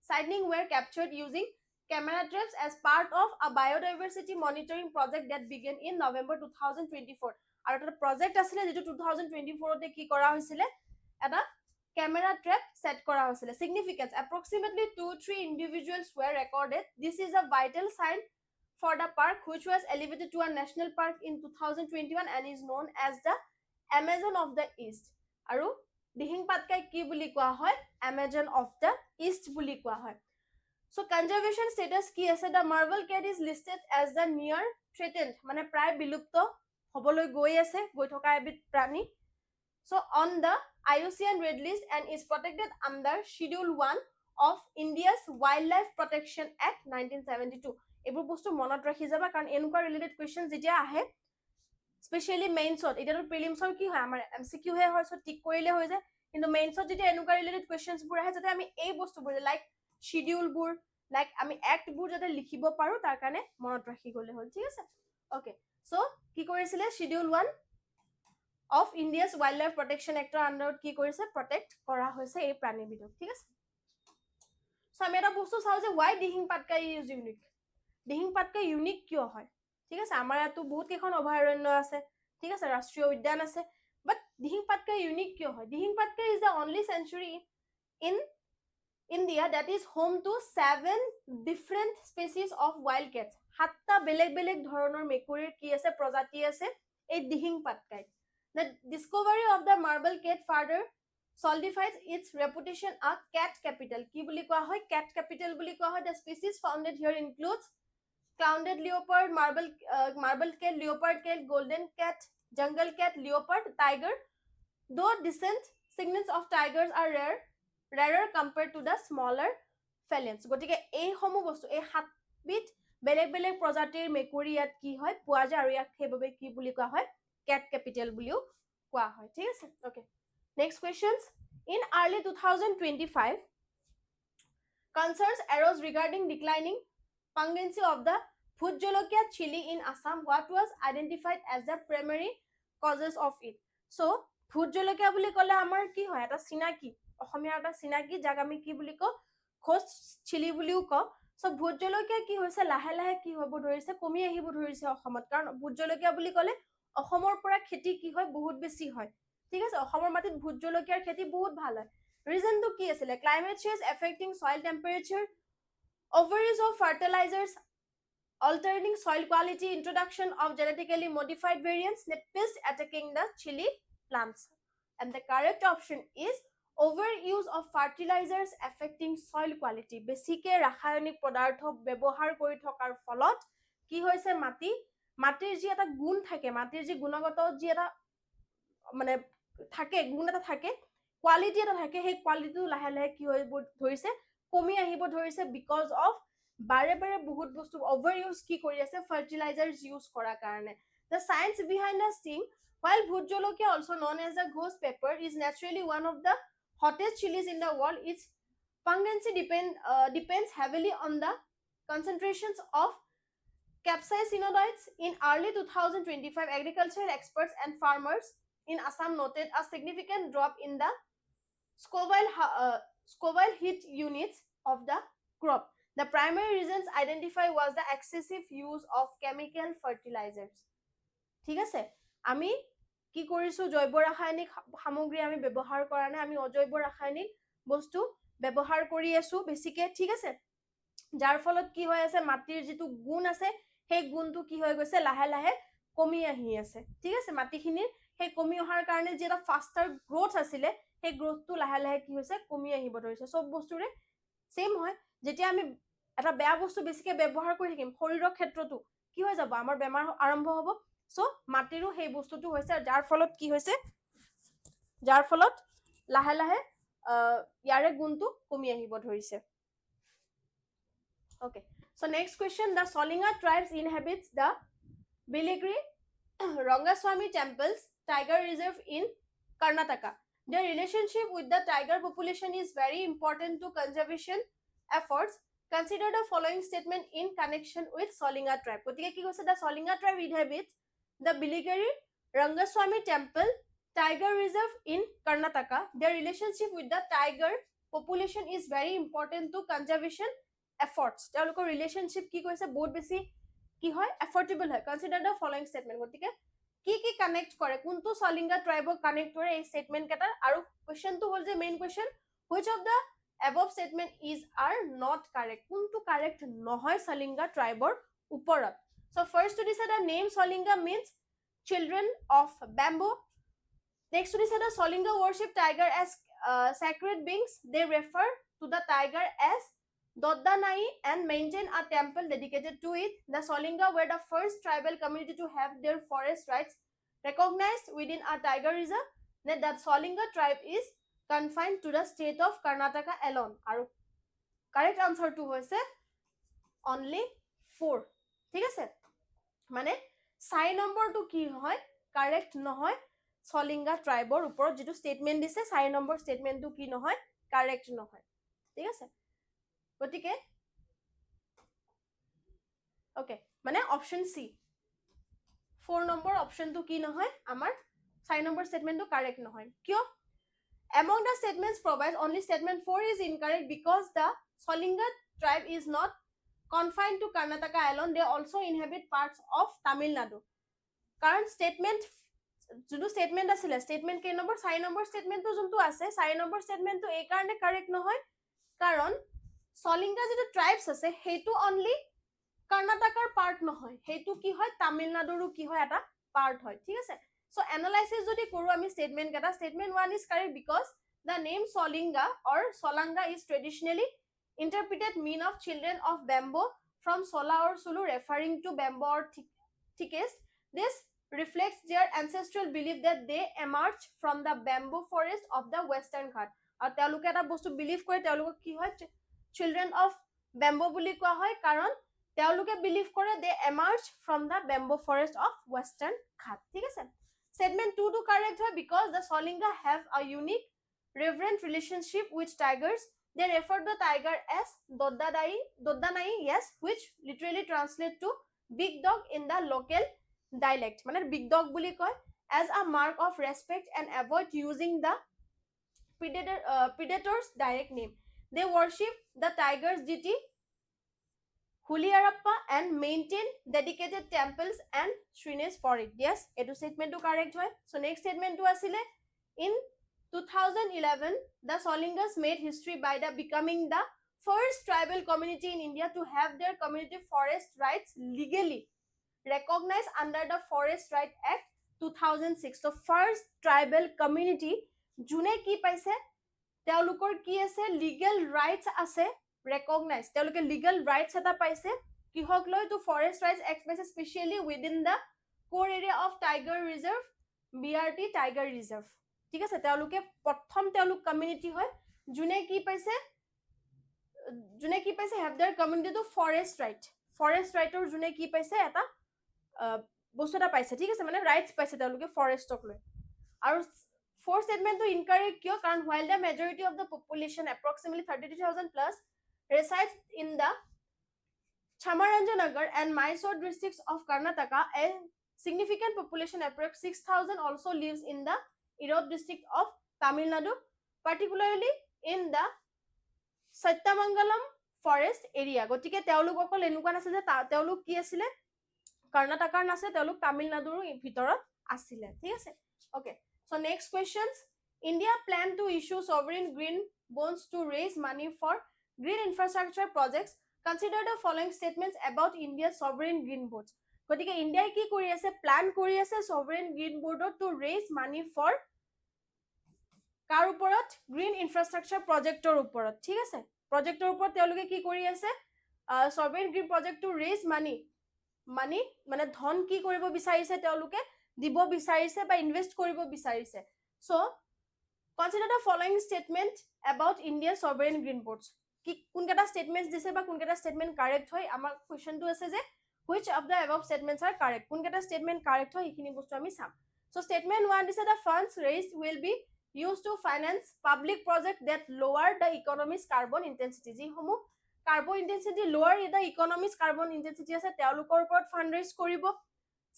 sightings were captured using camera traps as part of a biodiversity monitoring project that began in November 2024. আৰু এটা প্ৰজেক্ট আছিলে যেটো 2024 তে কি কৰা হৈছিলে, এটা camera trap set কৰা হৈছিলে। Significance: approximately 2-3 individuals were recorded. This is a vital sign for the park, which was elevated to a national park in 2021 and is known as the Amazon of the East. আৰু দিহিং পাটকাই কি বুলি কোৱা হয়? Amazon of the East বুলি কোৱা হয়। So conservation status কি আছে? The marble cat is listed as the near threatened, মানে প্ৰায় বিলুপ্ত হবলৈ গৈ আছে, গৈ থকা এবিধ প্ৰাণী। So on the IUCN Red List and is protected under Schedule 1 of India's Wildlife Protection Act 1972. এইবোৰ বস্তু মনত ৰাখি যাবা, কাৰণ এনেকুৱা ৰিলেটেড কুৱেশ্যন যেতিয়া আহে স্পেচিয়েলি মেইনছত, এতিয়াতো প্ৰিলিমছৰ কি হয় আমাৰ MCQ হে হয়, সো টিক কৰিলে হৈ যায়, কিন্তু মেইনছত যেতিয়া এনেকুৱা ৰিলেটেড কুৱেশ্যনছবোৰ আহে যাতে আমি এই বস্তুবোৰ লাইক শিডিউলবোৰ, লাইক আমি এক্টবোৰ যাতে লিখিব পাৰো তাৰ কাৰণে মনত ৰাখি গলে হ'ল। ঠিক আছে, ওকে। সো কি কৰিছিলে schedule 1 of India's Wildlife Protection Actৰ আন্ডাৰত কি কৰিছে? প্ৰটেক্ট কৰা হৈছে এই প্ৰাণীবিধক। ঠিক আছে, সো আমি এটা বস্তু চাওঁ যে why Dihing Patkai is unique. Dihing Patkai unique কিয় হয়? ঠিক আছে, আমাৰ ইয়াতো বহুত কেইখন অভয়াৰণ্য আছে, ঠিক আছে, ৰাষ্ট্ৰীয় উদ্যান আছে, বাট দিহিং পাটকাই ইউনিক কিয় হয়? Dihing Patkai is the only century in India that is home to 7 different species of wild cats. 7টা বেলেগ বেলেগ ধৰণৰ মেকুৰীৰ কি আছে? প্ৰজাতি আছে এই Dihing পাটকাইত। The discovery of the marble cat further solidifies its reputation a cat capital. কি বুলি কোৱা হয়? Cat capital বুলি কোৱা হয়। The species founded here includes clouded leopard, marble cat, leopard cat, golden cat, jungle cat, leopard, tiger. Though descent signals of tigers are rarer compared to the smaller felines. গতিকে এই সমূহ বস্তু, এই 7বিধ বেলেগ বেলেগ প্ৰজাতিৰ মেকুৰী ইয়াত কি হয়? পোৱা যায়, আৰু ইয়াক সেইভাবে কি বুলি কোৱা হয়? Cat capital বুলিও কোৱা হয়। ঠিক আছে, okay. Next questions. In early 2025, concerns arose regarding declining pungency of the Bhut Jolokia chili in Assam. What was identified as the primary causes of it? So Bhut Jolokia বুলি ক'লে আমাৰ কি হয়? এটা চিনাকি, অসমীয়া এটা চিনাকি, যাক আমি কি বুলি কওঁ? খোজ চিলি বুলিও কওঁ। সো ভোট জলকীয়া কি হৈছে? লাহে লাহে কি হ'ব ধৰিছে? কমি আহিব ধৰিছে অসমত, কাৰণ ভোট জলকীয়া বুলি ক'লে অসমৰ পৰা খেতি কি হয়? বহুত বেছি হয়। ঠিক আছে, অসমৰ মাটিত ভোট জলকীয়াৰ খেতি বহুত ভাল হয়। ৰিজনটো কি আছিলে? Climate change affecting soil temperature, overuse of fertilizers, altering soil quality, introduction of genetically modified variants, pests attacking the chili plants. And the correct option is overuse of fertilizers affecting soil quality. বেছিকে ৰাসায়নিক পদাৰ্থ ব্যৱহাৰ কৰি থকাৰ ফলত কি হৈছে? মাটিৰ যি এটা গুণ থাকে, মাটিৰ যি গুণগত যি এটা মানে থাকে, গুণ এটা থাকে, কোৱালিটি এটা থাকে, সেই কোৱালিটিটো লাহে লাহে কি হৈ ধৰিছে? কমি আহিব ধৰিছে, বিকজ অফ বাৰে বাৰে বহুত বস্তু অভাৰ ইউজ কি কৰি আছে? ফাৰ্টিলাইজাৰ্ছ ইউজ কৰাৰ কাৰণে। The science behind the sting, while Bhut Jolokia, also known as the ghost pepper, is naturally one of the hottest chilies in the world. Its pungency depends heavily on the concentrations of capsaicinoids. In early 2025, agricultural experts and farmers in Assam noted a significant drop in the Scoville heat units of the crop. The primary reasons identified was the excessive use of chemical fertilizers. ঠিক আছে, আমি কি কৰিছো, জৈৱ ৰাসায়নিক সামগ্ৰী আমি ব্যৱহাৰ কৰা নাই, আমি অজৈৱ ৰাসায়নিক বস্তু ব্যৱহাৰ কৰি আছো বেছিকে, ঠিক আছে, যাৰ ফলত কি হৈ আছে, মাটিৰ যিটো গুণ আছে সেই গুণটো কি হৈ গৈছে, লাহে লাহে কমি আহি আছে, ঠিক আছে, মাটিখিনিৰ সেই কমি অহাৰ কাৰণে যি এটা ফাষ্টাৰ গ্ৰোথ আছিলে সেই গ্ৰোথটো লাহে লাহে কি হৈছে, কমি আহিব ধৰিছে। চব বস্তুৰে সেম হয়, যেতিয়া আমি এটা বেয়া বস্তু বেছিকে ব্যৱহাৰ কৰি থাকিম শৰীৰৰ ক্ষেত্ৰতো কি হৈ যাব, আমাৰ বেমাৰ আৰম্ভ হ'ব। সো মাটিৰো সেই বস্তুটো হৈছে, যাৰ ফলত কি হৈছে, যাৰ ফলত লাহে লাহে ইয়াৰে গুণটো কমি আহিব ধৰিছে। Okay, so next question, the Solinga tribes inhabits the Biligri Rangaswamy temples tiger reserve in Karnataka. Their relationship with the tiger population is very important to conservation efforts. Consider the following statement in connection with Solinga tribe. Gotike ki hoise, the Solinga tribe inhabits the Biligri Rangaswamy temple tiger reserve in Karnataka. Their relationship with the tiger population is very important to conservation efforts. তেওঁলোকৰ ৰিলেশনশিপ কি কৈছে, বহুত বেছি কি হয়, এফৰ্টেবল হয়। Consider the following statement. গতিকে কি কি কানেক্ট কৰে, কোনটো সলিংগা ট্ৰাইবক কানেক্ট কৰে এই স্টেটমেন্ট কেটাৰ, আৰু কোৱেশ্চনটো হ'ল যে main question, which of the above statement is are not correct, কোনটো কাৰেক্ট নহয় সলিংগা ট্ৰাইবৰ ওপৰত। So first to দিছে the name Solinga means children of bamboo. Next to দিছে the Solinga worship tiger as sacred beings. They refer to the tiger as Doddanai and maintain a temple dedicated to it. The Solinga were the first tribal community to have their forest rights recognized within a tiger reserve. That the Solinga tribe is confined to the state of Karnataka alone. Aru correct answer to hoise only 4. ঠিক আছে, মানে 4 নম্বৰটো কি হয়, correct নহয়, Solinga ট্ৰাইবৰ ওপৰত যেটো statement দিছে 4 নম্বৰ স্টেটমেন্টটো কি নহয়, কাৰেক্ট নহয়, ঠিক আছে। গতিকে ওকে, মানে অপশন সি 4 নম্বৰ অপশনটো কি নহয়, আমাৰ 4 নম্বৰ স্টেটমেন্টটো কাৰেক্ট নহয়। কিয়? Among the statements provided, only statement 4 is incorrect because the Solinga tribe is not confined to Karnataka alone. They also inhabit parts of Tamil Nadu. Current statement যোনটো statement আছিলে, statement কেই number, 4 number স্টেটমেন্টটো যোনটো আছে, 4 number স্টেটমেন্টটো এই কাৰণে correct নহয় কাৰণ Solinga যেটো ট্ৰাইবস আছে সেইটো অনলি কৰ্ণাটকৰ পাৰ্ট নহয়, সেইটো কি হয়, তামিলনাডুৰো কি হয়, এটা পাৰ্ট হয়, ঠিক আছে। সো এনালাইসিস যদি কৰো আমি স্টেটমেন্ট কেটা, statement 1 is correct because the name Solinga or Solanga is traditionally interpreted mean of children of bamboo from Sola or Sulu, referring to bamboo or thickest. This reflects their ancestral belief that they emerged from the bamboo forest of the Western Ghat. আৰু তেওঁলোকে এটা বস্তু believe কৰে, তেওঁলোকক কি হয়, children of bamboo বুলি কোৱা হয় কাৰণ তেওঁলোকে বিলিভ কৰে they emerged from the bamboo forest of Western Ghat, ঠিক আছে। Statement 2 to correct হয় because the Solinga have a unique reverent relationship with tigers. They refer to the tiger as Doddanai, yes, which literally translate to big dog in the local dialect. মানে big dog বুলি কয় as a mark of respect and avoid using the predator's direct name. They worship the tiger's deity Huliyarappa and maintain dedicated temples and shrines for it. Yes, etu statement to correct hoy. So next statement to asile, in 2011 the Solingas made history by becoming the first tribal community in India to have their community forest rights legally recognized under the Forest Right Act 2006. So first tribal community june ki paise, তেওঁলোকৰ কি আছে, legal rights আছে, recognize, তেওঁলোকে legal rights এটা পাইছে কিহক লৈ, to Forest Rights Act পাইছে, specially within the core area of Tiger Reserve, BRT Tiger Reserve, ঠিক আছে। তেওঁলোকে প্ৰথম তেওঁলোক কমিউনিটি হয় যোনে কি পাইছে have their community to forest right, forest right or যোনে কি পাইছে এটা বস্তু এটা পাইছে, ঠিক আছে, মানে ৰাইটস পাইছে তেওঁলোকে ফৰেষ্টক লৈ। আৰু fourth statement to incorrect kyo karan while the majority of the population approximately 32,000 plus resides in the Chamarajanagar and Mysore districts of Karnataka, a significant population approx 6,000 also lives in the Erode district of Tamil Nadu, particularly in the Satyamangalam forest area. গটিকে তেওলুক অকল এনেকুৱা নাছিল যে তেওলুক কি আছিল কৰ্ণাটকাৰ নাছিল তেওলুক তামিলনাডুৰ ভিতৰত আছিল ঠিক আছে okay so next questions India plan to issue sovereign green bonds to raise money for green infrastructure projects consider the following statements about India's sovereign green bonds গটিকে ইন্ডিয়াই কি কৰি আছে প্লান কৰি আছে sovereign green bond to raise money for কাৰ ওপৰত green infrastructure প্ৰজেক্টৰ ওপৰত ঠিক আছে প্ৰজেক্টৰ ওপৰত তেওঁলোকে কি কৰি আছে সৰভেন গ্ৰীণ প্ৰজেক্ট টু ৰেজ মানি মানে ধন কি কৰিব বিচাৰিছে তেওঁলোকে দিব বিচাৰিছে বা ইনভেস্ট কৰিব বিচাৰিছে so consider the following statement about India সৰভেন গ্ৰীণ বৰ্ডস কি কোনকেটা স্টেটমেন্টস দিছে বা কোনকেটা স্টেটমেন্ট কাৰেক্ট হয় আমাৰ কোৱেশ্চনটো আছে যে which of the above statements are correct কোনকেটা স্টেটমেন্ট কাৰেক্ট হয় এইখিনি বস্তু আমি চাম সো স্টেটমেন্ট 1 দিছে the funds raised will be used to finance public project that lower the economy's carbon intensity ji homu carbon intensity lower the economy's carbon intensity ase teolukor upor fundraise koribo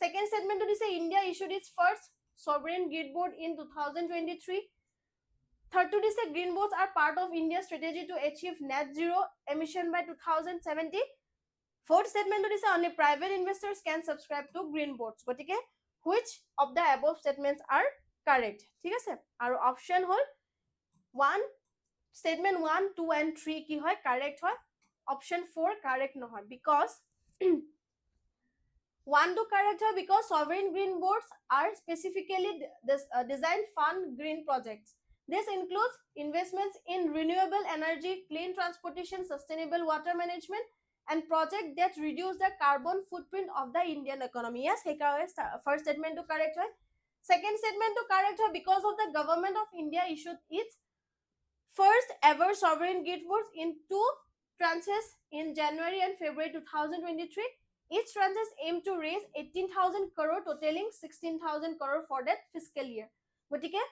second statement to dise India issued its first sovereign green bond in 2023 third to dise green bonds are part of India's strategy to achieve net zero emission by 2070 fourth statement to dise only private investors can subscribe to green bonds gotike which of the above statements are correct ঠিক আছে আৰু option hall 1 statement 1 2 and 3 কি হয় correct হয় option 4 correct নহয় because 1 to correct হয় because sovereign green bonds are specifically designed fund green projects this includes investments in renewable energy clean transportation sustainable water management and projects that reduce the carbon footprint of the Indian economy yes first statement to correct হয় second statement to correct her because of the government of India issued its first ever sovereign green bonds in two tranches in January and February 2023 each tranches aim to raise 18,000 crore totaling 16,000 crore for that fiscal year গটিকে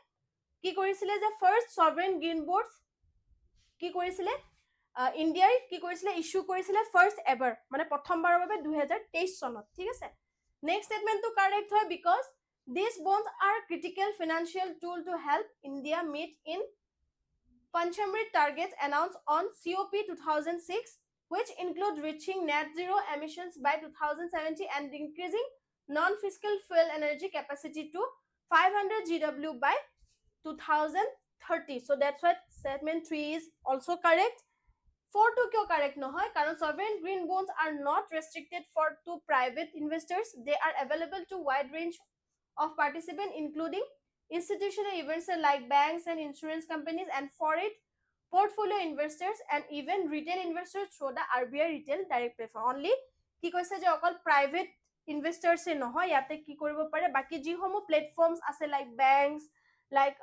কি কৰিছিলে যে first sovereign green bonds কি কৰিছিলে ইন্ডিয়াৰ কি কৰিছিলে issue কৰিছিলে first ever মানে প্ৰথমবাৰৰ বাবে 2023 চনত ঠিক আছে next statement to correct হয় because these bonds are critical financial tool to help India meet in Panchamrit targets announced on COP 2006, which include reaching net zero emissions by 2070 and increasing non-fiscal fuel energy capacity to 500 GW by 2030. So that's why statement 3 is also correct. 4 to kyo correct no hoy karon sovereign green bonds are not restricted to private investors they are available to wide range of participants including institutional investors like banks and insurance companies and foreign portfolio investors and even retail investors through the RBI retail direct platform only কি কৈছে যে অকল private investors এ নহয় ইয়াতে কি কৰিব পাৰে বাকি যি সমূহ platforms আছে like banks like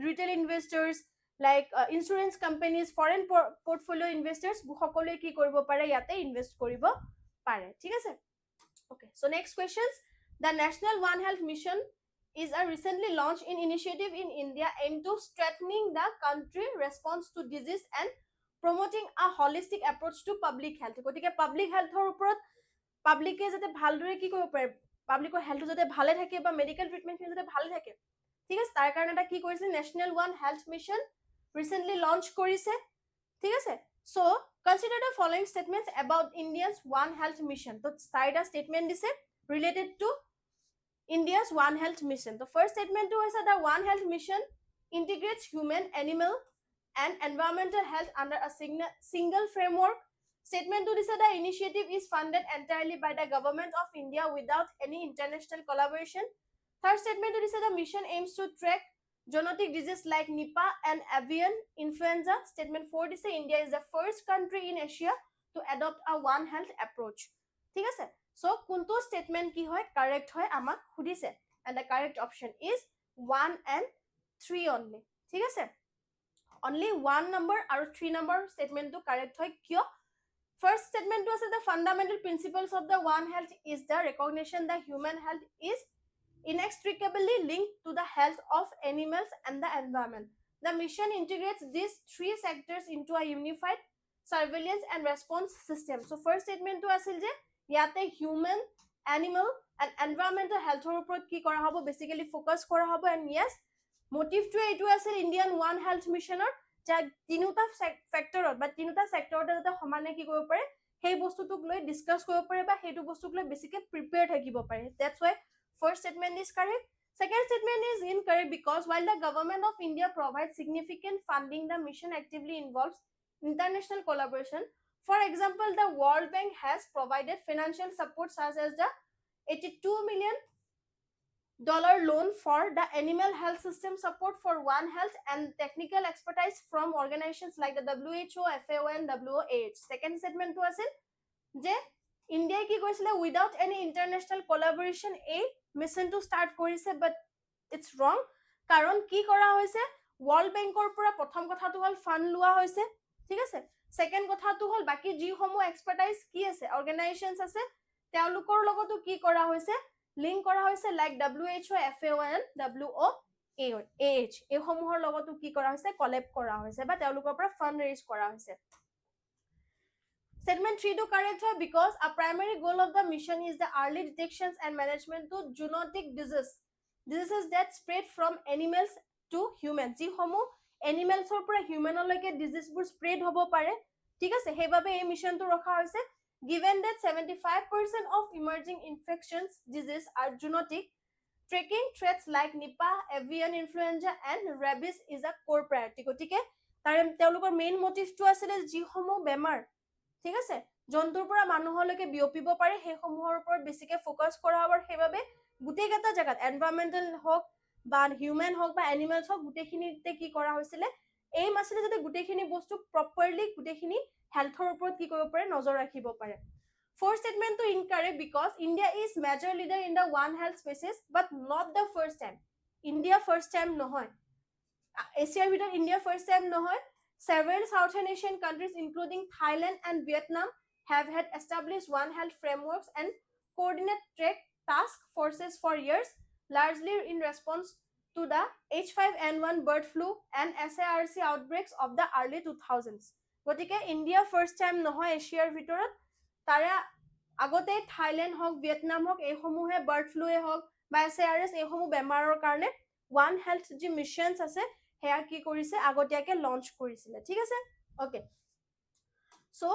retail investors like insurance companies foreign portfolio investors সকলোৱে কি কৰিব পাৰে ইয়াতে ইনভেস্ট কৰিব পাৰে ঠিক আছে okay so next questions the National One Health Mission is a recently launched initiative in India aimed to strengthening the country response to disease and promoting a holistic approach to public health গটিকে public healthৰ ওপৰত পাবলিকে যাতে ভালদৰে কি কৰিব পাৰে পাবলিকৰ health যাতে ভালে থাকে বা মেডিকেল ট্ৰিটমেন্ট যাতে ভালে থাকে ঠিক আছে তাৰ কাৰণে এটা কি কৰিছে National One Health Mission recently launched korise ঠিক আছে so consider the following statements about India's One Health Mission to side a statement dise related to India's One Health Mission the first statement to is the One Health Mission integrates human animal and environmental health under a single framework statement to this the initiative is funded entirely by the government of India without any international collaboration third statement to this the mission aims to track zoonotic diseases like Nipah and avian influenza statement 4 is India is the first country in Asia to adopt a one health approach ঠিক আছে so kuntu statement ki hoy correct hoy amak khudise and the correct option is 1 and 3 only ঠিক আছে only 1 number aru 3 number statement to correct hoy kyo first statement to ase the fundamental principles of the One Health is the recognition that human health is inextricably linked to the health of animals and the environment. The mission integrates these three sectors into a unified surveillance and response system. So first statement to asil je yate human, animal and environmental health or upor ki kora hobo, basically focus kora hobo. And yes, motive to etu asil Indian One Health Mission or ja tinuta factor ba tinuta sector jate homane ki koribo pare সেই বস্তুটোক লৈ discuss কৰিব পাৰে বা সেইটো বস্তুক লৈ বেছিকে প্ৰিপেয়াৰ থাকিব পাৰে. That's why first statement is correct. Second statement is incorrect because while the government of India provides significant funding, the mission actively involves international collaboration. For example, the World Bank has provided financial support such as the $82 million loan for the animal health system, support for One Health, and technical expertise from organizations like the WHO, FAO, and WOAH. Second statement to us je India ki koisile without any international collaboration a mission to start korise, but it's wrong. Karon ki kora hoise World Bank or pura prothom kotha to hol fund lua hoise, thik ase. Second kotha to hol baki ji homo expertise ki ase organizations ase teolukor logoto ki kora hoise link kora hoise like WHO, FAO and WOAH এই সমূহৰ লগতো কি কৰা হৈছে কলেব কৰা হৈছে বা তেওঁলোকৰ পৰা ফান্ড ৰেইজ কৰা হৈছে. Statement 3 to correct her because a primary goal of the mission is the early detection and management to zoonotic diseases that spread from animals to humans. ji homo animals or pura human loike disease bur spread hobo pare, thik ase hebabe ei mission to rakha hoise. Given that 75% of emerging infections disease are zoonotic, tracking threats like Nipah, avian influenza and rabies is a core priority. Gotike তেওঁলোকৰ main মোটিভটো আছিল যি সমূহ বেমাৰ ঠিক আছে জন্তুৰ পৰা মানুহলৈকে বিয়পিব পাৰে সেই সমূহৰ ওপৰত বেছিকে ফোকাস কৰা হ'ব. সেইবাবে গুটেইটা জায়গাত এনভায়ৰনমেন্টাল হক বা হিউম্যান হক বা এনিমেলস হক গুটেইখিনিতে কি কৰা হৈছিল এই মাসলে যাতে গুটেইখিনি বস্তু প্ৰপাৰলি গুটেইখিনি হেলথৰ ওপৰত কি কৰিব পাৰে নজৰ ৰাখিব পাৰে. Fourth statement to incorrect because India is major leader in the One Health spaces, but not the first time. India first time nohoy. Asia ভিতৰত India first time nohoy. Several Southern Asian countries, including Thailand and Vietnam, have had established One Health frameworks and coordinate track task forces for years, largely in response to the H5N1 bird flu and SARC outbreaks of the early 2000s. গতিকে India first time নহয় এছিয়াৰ ভিতৰত তাৰে আগতে Thailand হক Vietnam হক এই সমূহে bird ফ্লুয়ে হক বা SARS এই সমূহ বেমাৰৰ কাৰণে ওয়ান হেলথ যি মিশনস আছে হেয়া কি কৰিছে আগতীয়াকে লঞ্চ কৰিছিলে. ঠিক আছে ওকে সো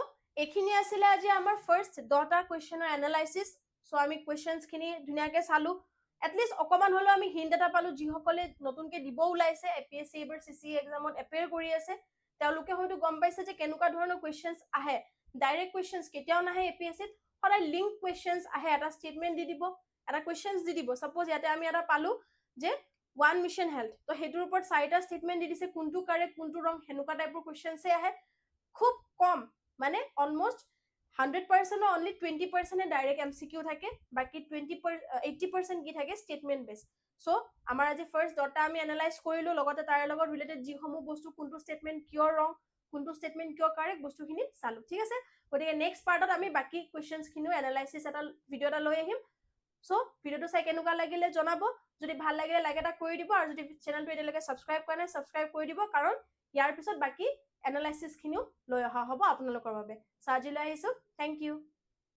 এখিনি আছিল আজি আমাৰ ফাৰ্স্ট 10টা কোৱেশ্চনৰ এনালাইসিস. সো আমি কোৱেশ্চনস খিনি ধুনিয়াকে চালো, এটলিস্ট অকমান হলো আমি হিন্ট এটা পালো যি সকলে নতুনকে দিব ওলাইছে APSC এবাৰ CC এক্সামত এপিয়াৰ কৰি আছে তেওঁলোকে হয়তো গম পাইছে যে কেনেকুৱা ধৰণৰ কোৱেশ্চনস আহে. ডাইৰেক্ট কোৱেশ্চনস কেতিয়াও নাহে APSC ত, সদায় লিংক কোৱেশ্চনস আহে, এটা স্টেটমেন্ট দি দিব এটা কোৱেশ্চনস দি দিব. সাপোজ ইয়াতে আমি এটা পালো যে ওয়ান মিশন হেলথ তো হেতুৰ ওপৰত চাৰিটা স্টেটমেন্ট দি দিছে কোনটো কাৰেক্ট কোনটো ৰং হেনুকা টাইপৰ কোৱেশ্চনস আহে. খুব কম মানে অলমোস্ট 100% only 20% ডাইৰেক্ট MCQ থাকে, বাকি 80% কি থাকে স্টেটমেন্ট বেস. সো আমাৰ আজি ফাৰ্স্ট 10টা আমি এনালাইজ কৰিলো, লগতে তাৰে লগত ৰিলেটেড যি সমূহ বস্তু কোনটো স্টেটমেন্ট কিয় ৰং কোনটো স্টেটমেন্ট কিয় কাৰেক্ট বস্তুখিনি চালো. ঠিক আছে গতিকে নেক্সট পাৰ্টত আমি বাকি কোৱেশ্চনস খিনিও এনালাইসিস এটা ভিডিও এটা লৈ আহিম. সো ভিডিওটো চাই কেনেকুৱা লাগিলে জনাব, যদি ভাল লাগিলে লাইক এটা কৰি দিব আৰু যদি চেনেলটো এতিয়ালৈকে সাবস্ক্ৰাইব কৰা নাই সাবস্ক্ৰাইব কৰি দিব কাৰণ ইয়াৰ পিছত বাকি এনালাইসিস খিনিও লৈ অহা হ'ব আপোনালোকৰ বাবে. সাজিলৈ আহিছো, থ্যাংক ইউ.